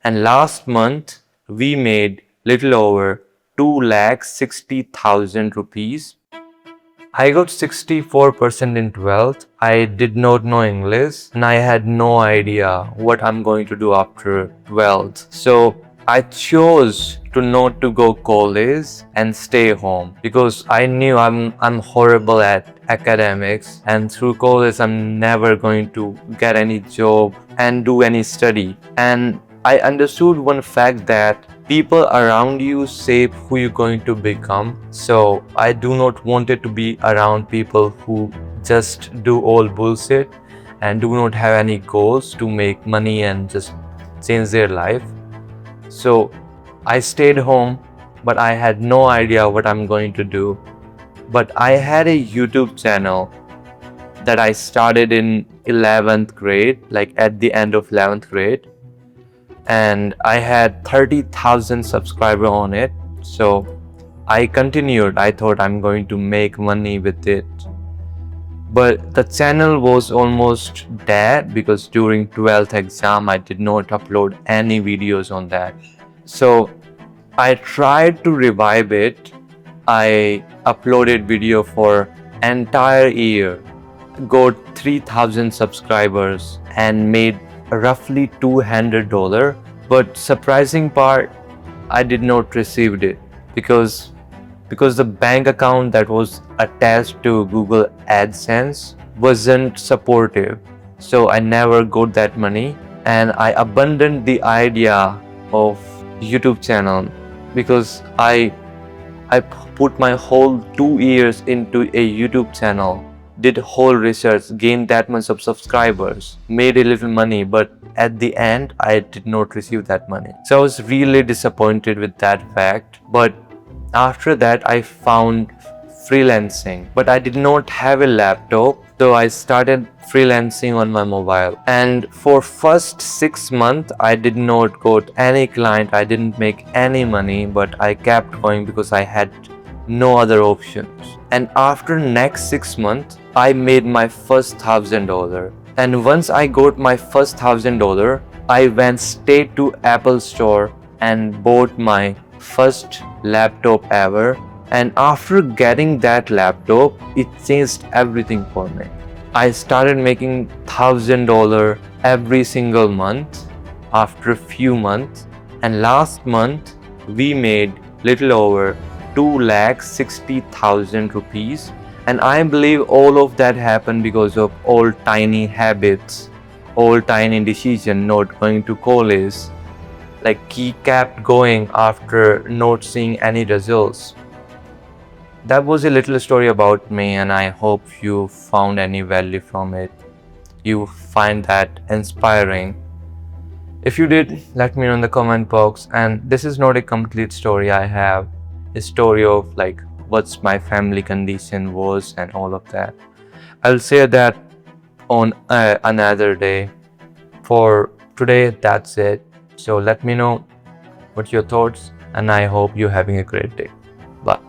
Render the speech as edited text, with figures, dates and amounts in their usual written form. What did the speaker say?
and last month we made little over 2,60,000 rupees. I got 64% in 12th. I did not know English and I had no idea what I'm going to do after 12th. So I chose to not to go college and stay home because I knew I'm horrible at academics, and through college I'm never going to get any job and do any study. And I understood one fact that people around you shape who you're going to become. So I do not want it to be around people who just do all bullshit and do not have any goals to make money and just change their life. So I stayed home, but I had no idea what I'm going to do. But I had a YouTube channel that I started in 11th grade, like at the end of 11th grade. And I had 30,000 subscribers on it. So I continued. I thought I'm going to make money with it. But the channel was almost dead because during 12th exam I did not upload any videos on that. So I tried to revive it. I uploaded video for entire year, got 3,000 subscribers and made roughly $200. But surprising part, I did not receive it because the bank account that was attached to Google AdSense wasn't supportive. So I never got that money, and I abandoned the idea of YouTube channel because I put my whole 2 years into a YouTube channel, did whole research, gained that much of subscribers, made a little money, but at the end I did not receive that money. So I was really disappointed with that fact. But after that I found freelancing, but I did not have a laptop, so I started freelancing on my mobile. And for first 6 months I did not got any client, I didn't make any money, but I kept going because I had no other options. And after next 6 months I made my first $1,000. And once I got my first $1,000, I went straight to Apple store and bought my first laptop ever. And after getting that laptop, it changed everything for me. I started making $1,000 every single month after a few months, and last month we made little over 2,60,000 rupees. And I believe all of that happened because of all tiny habits, all tiny decision, not going to college. Like he kept going after not seeing any results. That was a little story about me, and I hope you found any value from it. You find that inspiring. If you did, let me know in the comment box. And this is not a complete story. I have a story of like what's my family condition was and all of that. I'll share that on another day. For today, that's it. So let me know what your thoughts, and I hope you're having a great day. Bye.